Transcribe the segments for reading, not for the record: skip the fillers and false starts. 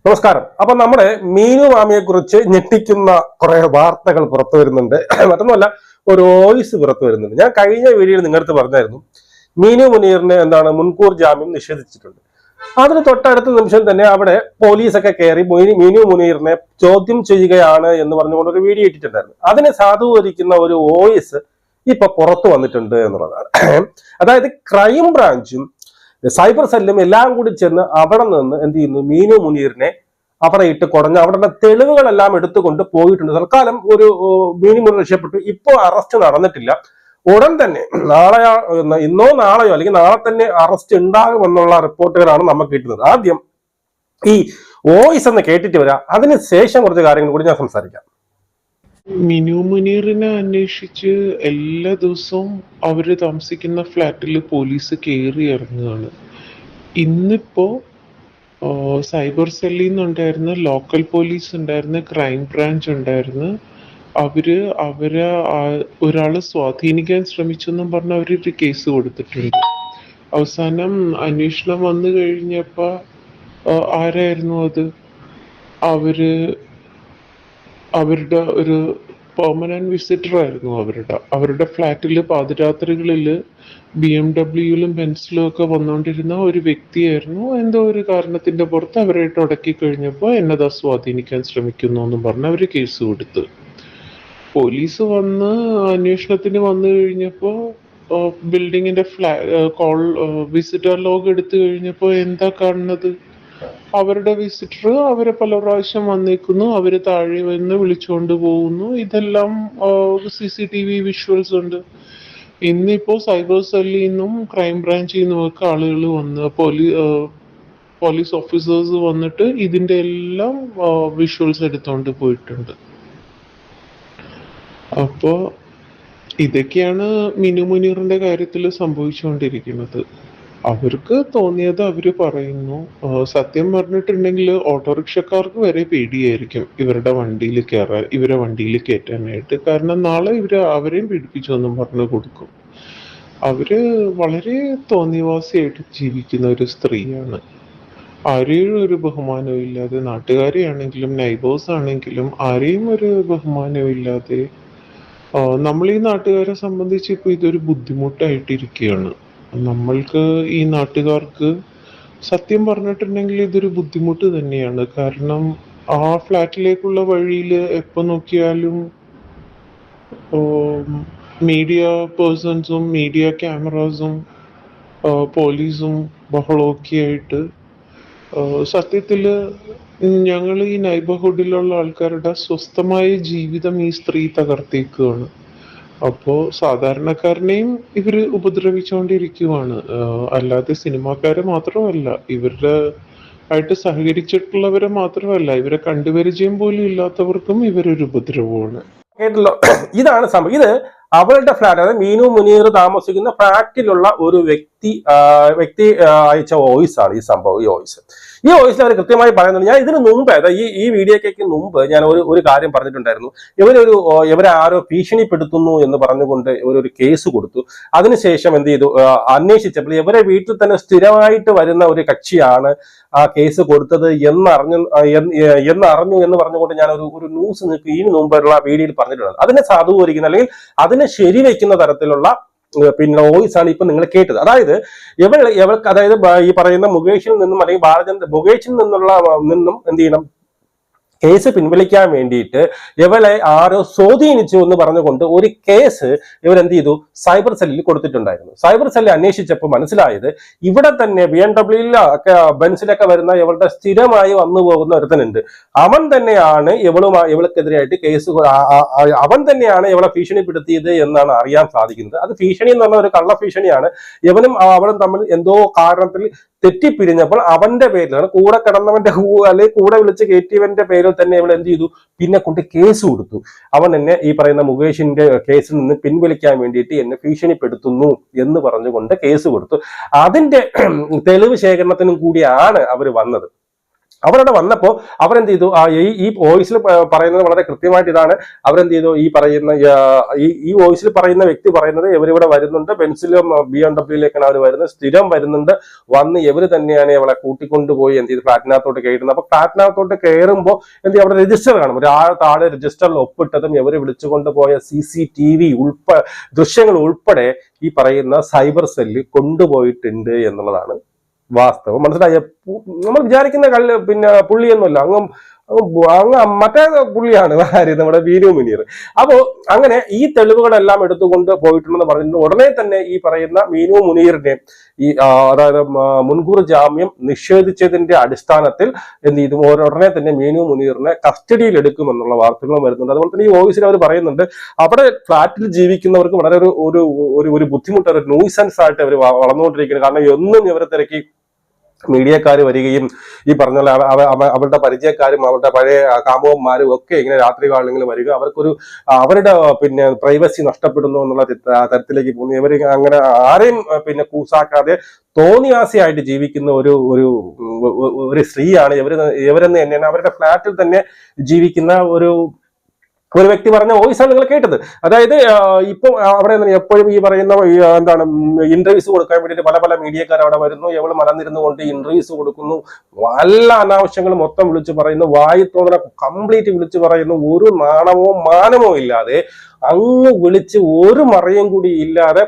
നമസ്കാരം. അപ്പൊ നമ്മുടെ മീനു മാമിയെ കുറിച്ച് ഞെട്ടിക്കുന്ന കുറെ വാർത്തകൾ പുറത്തു വരുന്നുണ്ട്. മറ്റൊന്നുമല്ല, ഒരു വോയിസ് പുറത്തു വരുന്നുണ്ട്. ഞാൻ കഴിഞ്ഞ വീഡിയോയിൽ നിങ്ങളടുത്ത് പറഞ്ഞായിരുന്നു, മീനു മുനീറിന് മുൻകൂർ ജാമ്യം നിഷേധിച്ചിട്ടുണ്ട്. അതിന് തൊട്ടടുത്ത നിമിഷം തന്നെ അവിടെ പോലീസൊക്കെ കയറി മീനു മുനീറിനെ ചോദ്യം ചെയ്യുകയാണ് എന്ന് പറഞ്ഞുകൊണ്ട് ഒരു വീഡിയോ ഇട്ടിട്ടുണ്ടായിരുന്നു. അതിനെ സാധൂകരിക്കുന്ന ഒരു വോയിസ് ഇപ്പൊ പുറത്തു വന്നിട്ടുണ്ട് എന്നുള്ളതാണ്. അതായത് ക്രൈം ബ്രാഞ്ചും സൈബർ സെല്ലും എല്ലാം കൂടി ചെന്ന് അവിടെ നിന്ന് എന്ത് ചെയ്യുന്നു, മീനു മുനീറിനെ അവിടെ ഇട്ട് കുടഞ്ഞ് അവിടെ തെളിവുകളെല്ലാം എടുത്തുകൊണ്ട് പോയിട്ടുണ്ട്. തൽക്കാലം ഒരു മീനു മുനീർ രക്ഷപ്പെട്ടു. ഇപ്പോൾ അറസ്റ്റ് നടന്നിട്ടില്ല. ഉടൻ തന്നെ ഇന്നോ നാളെയോ അല്ലെങ്കിൽ നാളെ തന്നെ അറസ്റ്റ് ഉണ്ടാകുമെന്നുള്ള റിപ്പോർട്ടുകളാണ് നമുക്ക് കിട്ടുന്നത്. ആദ്യം ഈ വോയിസ് എന്ന് കേട്ടിട്ട് വരാം, അതിന് ശേഷം കുറച്ച് കാര്യങ്ങൾ കൂടി ഞാൻ സംസാരിക്കാം. മിനു മുനീറിനെ അന്വേഷിച്ച് എല്ലാ ദിവസവും അവര് താമസിക്കുന്ന ഫ്ലാറ്റിൽ പോലീസ് കയറി ഇറങ്ങുകയാണ്. ഇന്നിപ്പോ സൈബർ സെല്ലിൽ നിന്നുണ്ടായിരുന്ന ലോക്കൽ പോലീസ് ഉണ്ടായിരുന്ന ക്രൈം ബ്രാഞ്ച് ഉണ്ടായിരുന്നു. അവരെ ഒരാളെ സ്വാധീനിക്കാൻ ശ്രമിച്ചെന്നും പറഞ്ഞ് അവരൊരു കേസ് കൊടുത്തിട്ടുണ്ട്. അവസാനം അന്വേഷണം വന്നു കഴിഞ്ഞപ്പോ ആരായിരുന്നു അത്? അവരുടെ ഒരു പെർമനന്റ് വിസിറ്റർ ആയിരുന്നു. അവരുടെ ഫ്ലാറ്റിൽ പാതിരാത്രികളിൽ BMW ബെൻസിലും ഒക്കെ വന്നുകൊണ്ടിരുന്ന ഒരു വ്യക്തിയായിരുന്നു. എന്തോ ഒരു കാരണത്തിന്റെ പുറത്ത് അവരായിട്ട് ഉടക്കി കഴിഞ്ഞപ്പോൾ എന്നതാ സ്വാധീനിക്കാൻ ശ്രമിക്കുന്നു എന്നും പറഞ്ഞ് അവര് കേസ് കൊടുത്തു. പോലീസ് വന്ന് അന്വേഷണത്തിന് വന്നു കഴിഞ്ഞപ്പോൾ ബിൽഡിങ്ങിന്റെ വിസിറ്റർ ലോഗ് എടുത്തു കഴിഞ്ഞപ്പോൾ എന്താ കാണുന്നത്? അവരുടെ വിസിറ്റർ അവരെ പല പ്രാവശ്യം വന്നേക്കുന്നു, അവര് താഴെ വന്ന് വിളിച്ചുകൊണ്ട് പോകുന്നു. ഇതെല്ലാം CCTV വിഷ്വൽസ് ഉണ്ട്. ഇന്നിപ്പോ സൈബർ സെല്ലിൽ നിന്നും ക്രൈം ബ്രാഞ്ചിൽ നിന്നും ഒക്കെ ആളുകൾ വന്ന് പോലീസ് ഓഫീസേഴ്സ് വന്നിട്ട് ഇതിന്റെ എല്ലാം വിഷ്വൽസ് എടുത്തോണ്ട് പോയിട്ടുണ്ട്. അപ്പോ ഇതൊക്കെയാണ് മിനു മുനീറിന്റെ കാര്യത്തിൽ സംഭവിച്ചുകൊണ്ടിരിക്കുന്നത്. അവർക്ക് തോന്നിയത് അവര് പറയുന്നു. സത്യം പറഞ്ഞിട്ടുണ്ടെങ്കിൽ ഓട്ടോറിക്ഷക്കാർക്ക് വരെ പേടിയായിരിക്കും ഇവരുടെ വണ്ടിയിൽ കയറാൻ, ഇവരെ വണ്ടിയിൽ കയറ്റാനായിട്ട്. കാരണം നാളെ അവരെയും പീഡിപ്പിച്ചു എന്നും പറഞ്ഞു കൊടുക്കും. അവര് വളരെ തോന്നിവാസിയായിട്ട് ജീവിക്കുന്ന ഒരു സ്ത്രീയാണ്. ആരെയും ഒരു ബഹുമാനവും ഇല്ലാതെ, നാട്ടുകാരെ ആണെങ്കിലും നൈബേഴ്സ് ആണെങ്കിലും ആരെയും ഒരു ബഹുമാനവും ഇല്ലാതെ, നമ്മൾ ഈ നാട്ടുകാരെ സംബന്ധിച്ച് ഇപ്പൊ ഇതൊരു ബുദ്ധിമുട്ടായിട്ടിരിക്കുകയാണ്. നമ്മൾക്ക് ഈ നാട്ടുകാർക്ക് സത്യം പറഞ്ഞിട്ടുണ്ടെങ്കിൽ ഇതൊരു ബുദ്ധിമുട്ട് തന്നെയാണ്. കാരണം ആ ഫ്ലാറ്റിലേക്കുള്ള വഴിയിൽ എപ്പോ നോക്കിയാലും മീഡിയ പേഴ്സൺസും മീഡിയ ക്യാമറാസും പോലീസും ബഹളമൊക്കെ ആയിട്ട് സത്യത്തില് ഞങ്ങൾ ഈ നൈബർഹുഡിലുള്ള ആൾക്കാരുടെ സ്വസ്ഥമായ ജീവിതം ഈ സ്ത്രീ തകർത്തേക്കുകയാണ്. അപ്പോ സാധാരണക്കാരനെയും ഇവര് ഉപദ്രവിച്ചുകൊണ്ടിരിക്കുവാണ്. അല്ലാതെ സിനിമാക്കാരെ മാത്രമല്ല, ഇവരുടെ ആയിട്ട് സഹകരിച്ചിട്ടുള്ളവരെ മാത്രമല്ല, ഇവരെ കണ്ടുപരിചയം പോലും ഇല്ലാത്തവർക്കും ഇവരൊരു ഉപദ്രവമാണ്. കേട്ടല്ലോ, ഇതാണ് സംഭവം. ഇത് അവളുടെ ഫ്ലാറ്റ്, അതായത് മീനു മുനീർ താമസിക്കുന്ന ഫ്ലാറ്റിലുള്ള ഒരു വ്യക്തി അയച്ച വോയിസ് ആണ് ഈ സംഭവം. ഈ വോയിസിൽ അവർ കൃത്യമായി പറയുന്നുണ്ട്. ഞാൻ ഇതിന് മുമ്പ്, അതായത് ഈ വീഡിയോയ്ക്ക് മുമ്പ് ഞാൻ ഒരു കാര്യം പറഞ്ഞിട്ടുണ്ടായിരുന്നു. ഇവരെ ആരോ ഭീഷണിപ്പെടുത്തുന്നു എന്ന് പറഞ്ഞുകൊണ്ട് ഇവരൊരു കേസ് കൊടുത്തു. അതിനുശേഷം എന്ത് ചെയ്തു, അന്വേഷിച്ചപ്പോൾ ഇവരെ വീട്ടിൽ തന്നെ സ്ഥിരമായിട്ട് വരുന്ന ഒരു കക്ഷിയാണ് ആ കേസ് കൊടുത്തത് എന്നറിഞ്ഞു എന്ന് പറഞ്ഞുകൊണ്ട് ഞാൻ ഒരു ന്യൂസ് നിങ്ങൾക്ക് ഈ മുമ്പുള്ള വീഡിയോയിൽ പറഞ്ഞിട്ടുണ്ട്. അതിനെ സാധൂകരിക്കുന്ന അല്ലെങ്കിൽ അതിനെ ശരിവെക്കുന്ന തരത്തിലുള്ള വോയിസ് ആണ് ഇപ്പൊ നിങ്ങൾ കേട്ടത്. അതായത് ഇവൾക്ക്, അതായത് ഈ പറയുന്ന മുകേഷിൽ നിന്നും അല്ലെങ്കിൽ മുകേഷിൽ നിന്നും എന്ത് ചെയ്യണം, കേസ് പിൻവലിക്കാൻ വേണ്ടിയിട്ട് ഇവളെ ആരോ സ്വാധീനിച്ചു എന്ന് പറഞ്ഞുകൊണ്ട് ഒരു കേസ് ഇവരെന്ത് ചെയ്തു, സൈബർ സെല്ലിൽ കൊടുത്തിട്ടുണ്ടായിരുന്നു. സൈബർ സെല്ലിൽ അന്വേഷിച്ചപ്പോൾ മനസ്സിലായത്, ഇവിടെ തന്നെ BMW ബെൻസിലൊക്കെ വരുന്ന ഇവളുടെ സ്ഥിരമായി വന്നു പോകുന്ന ഒരുത്തനുണ്ട്. അവൻ തന്നെയാണ് ഇവൾക്കെതിരായിട്ട് കേസ്, അവൻ തന്നെയാണ് ഇവളെ ഭീഷണിപ്പെടുത്തിയത് എന്നാണ് അറിയാൻ സാധിക്കുന്നത്. അത് ഭീഷണി എന്ന് പറഞ്ഞ ഒരു കള്ള ഭീഷണിയാണ്. ഇവനും അവളും തമ്മിൽ എന്തോ കാരണത്തിൽ തെറ്റിപ്പിരിഞ്ഞപ്പോൾ അവന്റെ പേരിലാണ്, കൂടെ കിടന്നവന്റെ അല്ലെങ്കിൽ കൂടെ വിളിച്ച് കയറ്റിയവന്റെ പേരിൽ തന്നെ ഇവൾ എന്ത് ചെയ്തു, പിന്നെ കൊണ്ട് കേസ് കൊടുത്തു. അവൻ എന്നെ ഈ പറയുന്ന മുകേഷിന്റെ കേസിൽ നിന്ന് പിൻവലിക്കാൻ വേണ്ടിയിട്ട് എന്നെ ഭീഷണിപ്പെടുത്തുന്നു എന്ന് പറഞ്ഞുകൊണ്ട് കേസ് കൊടുത്തു. അതിന്റെ തെളിവ് ശേഖരണത്തിനും കൂടിയാണ് അവർ വന്നത്. അവരവിടെ വന്നപ്പോൾ അവരെന്ത് ചെയ്തു, ഈ വോയിസിൽ പറയുന്നത് വളരെ കൃത്യമായിട്ട് ഇതാണ്. അവരെന്ത് ചെയ്തു, ഈ പറയുന്ന ഈ വോയിസിൽ പറയുന്ന വ്യക്തി പറയുന്നത് ഇവരിവിടെ വരുന്നുണ്ട്, ബെൻസിലും BMW അവർ വരുന്നത്, സ്ഥിരം വരുന്നുണ്ട്, വന്ന് ഇവർ തന്നെയാണ് ഇവളെ കൂട്ടിക്കൊണ്ടുപോയി എന്ത് ചെയ്ത് ഫ്ലാറ്റിനകത്തോട്ട് കയറുന്നത്. അപ്പൊ ഫ്ലാറ്റിനകത്തോട്ട് കയറുമ്പോൾ എന്ത് ചെയ്യും, അവിടെ രജിസ്റ്റർ കാണും, താഴെ രജിസ്റ്ററിൽ ഒപ്പിട്ടതും ഇവർ വിളിച്ചുകൊണ്ട് പോയ CCTV ദൃശ്യങ്ങൾ ഉൾപ്പെടെ ഈ പറയുന്ന സൈബർ സെല്ല് കൊണ്ടുപോയിട്ടുണ്ട് എന്നുള്ളതാണ് വാസ്തവം. മനസ്സിലായ, നമ്മൾ വിചാരിക്കുന്ന പുള്ളിയൊന്നുമല്ല, അങ്ങ് മറ്റേ പുള്ളിയാണ് ആര്, നമ്മുടെ മീനു മുനീർ. അപ്പോ അങ്ങനെ ഈ തെളിവുകളെല്ലാം എടുത്തുകൊണ്ട് പോയിട്ടുണ്ടെന്ന് പറഞ്ഞിട്ടുണ്ട്. ഉടനെ തന്നെ ഈ പറയുന്ന മീനു മുനീറിനെ അതായത് മുൻകൂർ ജാമ്യം നിഷേധിച്ചതിന്റെ അടിസ്ഥാനത്തിൽ എന്ത് ചെയ്തു, ഉടനെ തന്നെ മീനു മുനീറിനെ കസ്റ്റഡിയിൽ എടുക്കുമെന്നുള്ള വാർത്തകളും വരുന്നുണ്ട്. അതുപോലെ തന്നെ ഈ വോയിസിൽ അവർ പറയുന്നുണ്ട്, അവിടെ ഫ്ലാറ്റിൽ ജീവിക്കുന്നവർക്ക് വളരെ ഒരു ബുദ്ധിമുട്ട്, ഒരു ന്യൂസൻസ് ആയിട്ട് അവർ വളർന്നുകൊണ്ടിരിക്കുന്നത്. കാരണം എന്നും ഇവരെ തിരക്കി മീഡിയക്കാർ വരികയും ഈ പറഞ്ഞ അവരുടെ പരിചയക്കാരും അവരുടെ പഴയ കാമുകന്മാരും ഒക്കെ ഇങ്ങനെ രാത്രി കാലങ്ങളിൽ വരിക, അവർക്കൊരു അവരുടെ പ്രൈവസി നഷ്ടപ്പെടുന്നു എന്നുള്ള തരത്തിലേക്ക് പോകുന്നു. ഇവർ അങ്ങനെ ആരെയും കൂസാക്കാതെ തോന്നിയാസിയായിട്ട് ജീവിക്കുന്ന ഒരു സ്ത്രീയാണ് ഇവരെന്ന് തന്നെയാണ് അവരുടെ ഫ്ലാറ്റിൽ തന്നെ ജീവിക്കുന്ന ഒരു വ്യക്തി പറഞ്ഞ വോയിസാണ് നിങ്ങൾ കേട്ടത്. അതായത് ഇപ്പം അവിടെ എപ്പോഴും ഈ പറയുന്ന എന്താണ് ഇന്റർവ്യൂസ് കൊടുക്കാൻ വേണ്ടിയിട്ട് പല മീഡിയക്കാർ അവിടെ വരുന്നു, ഇവള് മലന്നിരുന്നു കൊണ്ട് ഇന്റർവ്യൂസ് കൊടുക്കുന്നു, വല്ല അനാവശ്യങ്ങളും മൊത്തം വിളിച്ചു പറയുന്നു, വായി തോന്നുന്ന കംപ്ലീറ്റ് വിളിച്ചു പറയുന്നു, ഒരു നാണമോ മാനമോ ഇല്ലാതെ അങ്ങ് വിളിച്ച് ഒരു മറയും കൂടി ഇല്ലാതെ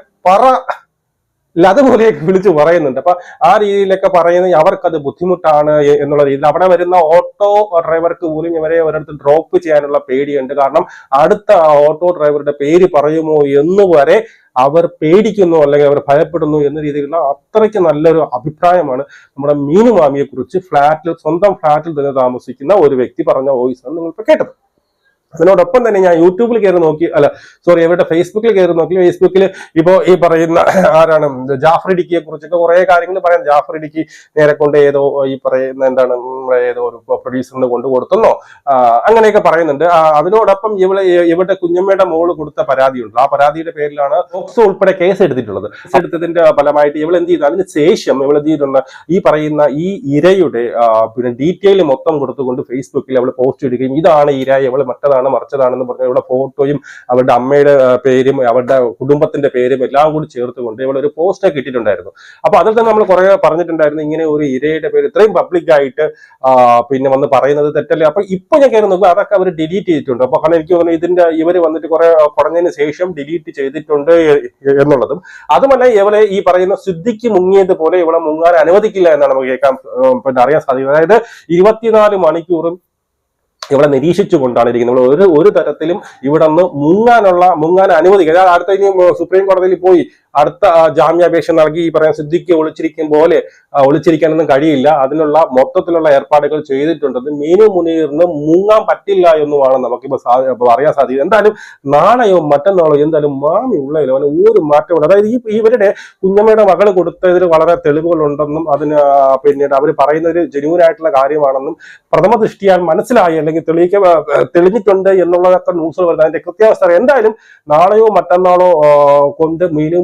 അതുപോലെയൊക്കെ വിളിച്ച് പറയുന്നുണ്ട്. അപ്പൊ ആ രീതിയിലൊക്കെ പറയുന്നത് അവർക്കത് ബുദ്ധിമുട്ടാണ് എന്നുള്ള രീതിയിൽ അവിടെ വരുന്ന ഓട്ടോ ഡ്രൈവർക്ക് പോലും ഇവരെ ഒരിടത്ത് ഡ്രോപ്പ് ചെയ്യാനുള്ള പേടിയുണ്ട്. കാരണം അടുത്ത ഓട്ടോ ഡ്രൈവറുടെ പേര് പറയുമോ എന്ന് വരെ അവർ പേടിക്കുന്നു, അല്ലെങ്കിൽ അവർ ഭയപ്പെടുന്നു എന്ന രീതിയിലുള്ള അത്രയ്ക്ക് നല്ലൊരു അഭിപ്രായമാണ് നമ്മുടെ മീനു മാമിയെ കുറിച്ച് സ്വന്തം ഫ്ലാറ്റിൽ തന്നെ താമസിക്കുന്ന ഒരു വ്യക്തി പറഞ്ഞ വോയിസ് ആണ് നിങ്ങളിപ്പോ കേട്ടത്. അതിനോടൊപ്പം തന്നെ ഞാൻ യൂട്യൂബിൽ കയറി നോക്കി, ഇവരുടെ ഫേസ്ബുക്കിൽ കയറി നോക്കി. ഫേസ്ബുക്കിൽ ഇപ്പോ ഈ പറയുന്ന ആരാണ് ജാഫർ ഇടുക്കിയെ കുറിച്ചൊക്കെ കുറെ കാര്യങ്ങൾ പറയാം. ജാഫർ ഇടുക്കി നേരെ കൊണ്ട് ഏതോ ഈ പറയുന്ന എന്താണ് ഏതോ ഒരു പ്രൊഡ്യൂസറിന് കൊണ്ട് കൊടുത്തെന്നോ അങ്ങനെയൊക്കെ പറയുന്നുണ്ട്. അതിനോടൊപ്പം ഇവരുടെ കുഞ്ഞമ്മയുടെ മോള് കൊടുത്ത പരാതിയുണ്ട്. ആ പരാതിയുടെ പേരിലാണ് പോക്സോ ഉൾപ്പെടെ കേസ് എടുത്തിട്ടുള്ളത്. കേസ് എടുത്തതിന്റെ ഫലമായിട്ട് ഇവൾ എന്ത് ചെയ്തു, അതിന് ശേഷം ഇവൾ എന്ത് ചെയ്തിട്ടുണ്ട്, ഈ പറയുന്ന ഈ ഇരയുടെ ഡീറ്റെയിൽ മൊത്തം കൊടുത്തുകൊണ്ട് ഫേസ്ബുക്കിൽ അവൾ പോസ്റ്റ് ഇടുകയും ഇതാണ് ഇര, ഇവൾ മറ്റതാണ് മറിച്ചതാണെന്ന് പറഞ്ഞ ഇവിടെ ഫോട്ടോയും അവരുടെ അമ്മയുടെ പേരും അവരുടെ കുടുംബത്തിന്റെ പേരും എല്ലാം കൂടി ചേർത്തുകൊണ്ട് ഇവിടെ ഒരു പോസ്റ്റ് ഒക്കെ ഇട്ടിട്ടുണ്ടായിരുന്നു. അപ്പൊ അതിൽ തന്നെ നമ്മൾ കുറെ പറഞ്ഞിട്ടുണ്ടായിരുന്നു, ഇങ്ങനെ ഒരു ഇരയുടെ പേര് ഇത്രയും പബ്ലിക് ആയിട്ട് വന്ന് പറയുന്നത് തെറ്റല്ലേ. അപ്പൊ ഇപ്പൊ ഞാൻ കയറി നോക്കുക അതൊക്കെ അവർ ഡിലീറ്റ് ചെയ്തിട്ടുണ്ട്. അപ്പൊ കാരണം എനിക്ക് തോന്നുന്നു ഇവര് വന്നിട്ട് കുറെ കുറഞ്ഞതിന് ശേഷം ഡിലീറ്റ് ചെയ്തിട്ടുണ്ട് എന്നുള്ളതും, അതുമല്ല ഇവളെ ഈ പറയുന്ന സിദ്ധിക്ക് മുങ്ങിയതുപോലെ ഇവളെ മുങ്ങാൻ അനുവദിക്കില്ല എന്നാണ് നമുക്ക് കേൾക്കാൻ അറിയാൻ സാധിക്കുന്നത്. അതായത് 24 മണിക്കൂറും ഇവിടെ നിരീക്ഷിച്ചുകൊണ്ടാണ് ഇരിക്കുന്നത്. ഒരു തരത്തിലും ഇവിടെ നിന്ന് മുങ്ങാൻ അനുവദിക്കുക. അടുത്ത ഇനി സുപ്രീം കോടതിയിൽ പോയി അടുത്ത ജാമ്യാപേക്ഷ നൽകി ഈ പറയാൻ സിദ്ദിഖ് ഒളിച്ചിരിക്കാനൊന്നും കഴിയില്ല. അതിനുള്ള മൊത്തത്തിലുള്ള ഏർപ്പാടുകൾ ചെയ്തിട്ടുണ്ടെന്ന് മീനു മുനീറിന് മുങ്ങാൻ പറ്റില്ല എന്നുമാണ് നമുക്കിപ്പോ അറിയാൻ സാധിക്കുന്നത്. എന്തായാലും നാളെയോ മറ്റന്നാളോ എന്തായാലും മാമി ഉള്ളതിലോ അവന് ഒരു മാറ്റമുണ്ട്. അതായത് ഇവരുടെ കുഞ്ഞമ്മയുടെ മകള് കൊടുത്തതിൽ വളരെ തെളിവുകളുണ്ടെന്നും അതിന് പിന്നീട് അവർ പറയുന്നത് ജെന്യൂൻ ആയിട്ടുള്ള കാര്യമാണെന്നും പ്രഥമ ദൃഷ്ടിയാൽ മനസ്സിലായി, അല്ലെങ്കിൽ തെളിഞ്ഞിട്ടുണ്ട് എന്നുള്ളതൊക്കെ ന്യൂസുകൾ വരുന്നത്. അതിന്റെ കൃത്യാവസ്ഥ എന്തായാലും നാളെയോ മറ്റന്നാളോ കൊണ്ട് മീനു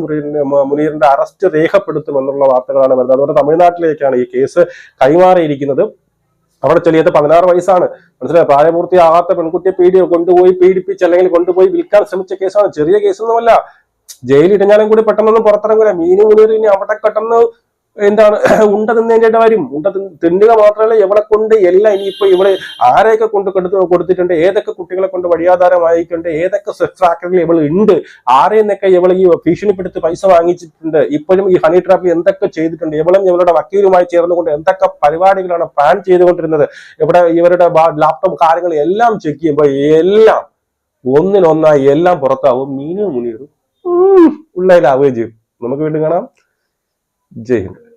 മുനീറിന്റെ അറസ്റ്റ് രേഖപ്പെടുത്തുമെന്നുള്ള വാർത്തകളാണ് വരുന്നത്. അതുപോലെ തമിഴ്നാട്ടിലേക്കാണ് ഈ കേസ് കൈമാറിയിരിക്കുന്നത്. അവിടെ ചെറിയത് 16 വയസ്സാണ്, മനസ്സിലായി, പ്രായപൂർത്തിയാകാത്ത പെൺകുട്ടിയെ കൊണ്ടുപോയി പീഡിപ്പിച്ച് അല്ലെങ്കിൽ കൊണ്ടുപോയി വിൽക്കാൻ ശ്രമിച്ച കേസാണ്. ചെറിയ കേസൊന്നുമല്ല. ജയിലിടഞ്ഞാലും കൂടി പെട്ടെന്നൊന്നും പുറത്തിറങ്ങില്ല. മീനു മുനീർ ഇനി അവിടെ പെട്ടെന്ന് എന്താണ് ഉണ്ട തിന്നേണ്ട വരും. ഉണ്ട തിന്നുക മാത്രമല്ല ഇവളെ കൊണ്ട് എല്ലാം ഇനിയിപ്പോ ഇവിടെ ആരെയൊക്കെ കൊടുത്തിട്ടുണ്ട്, ഏതൊക്കെ കുട്ടികളെ കൊണ്ട് വഴിയാധാരമായിട്ടുണ്ട്, ഏതൊക്കെ സെക്സ് ട്രാക്കറിൽ ഇവൾ ഉണ്ട്, ആരെയെന്നൊക്കെ ഇവൾ ഈ ഭീഷണിപ്പെടുത്തി പൈസ വാങ്ങിച്ചിട്ടുണ്ട്, ഇപ്പോഴും ഈ ഹണി ട്രാപ്പിൽ എന്തൊക്കെ ചെയ്തിട്ടുണ്ട്, ഇവളുടെ വക്കീലുമായി ചേർന്നുകൊണ്ട് എന്തൊക്കെ പരിപാടികളാണ് പ്ലാൻ ചെയ്തുകൊണ്ടിരുന്നത്, ഇവരുടെ ലാപ്ടോപ്പ് കാര്യങ്ങൾ എല്ലാം ചെക്ക് ചെയ്യുമ്പോൾ എല്ലാം ഒന്നിനൊന്നായി എല്ലാം പുറത്താവും. മീനു മുനീർ ഉള്ളതിലാവുകയും ചെയ്യും. നമുക്ക് വീണ്ടും കാണാം. ജയ് ഹിന്ദ്.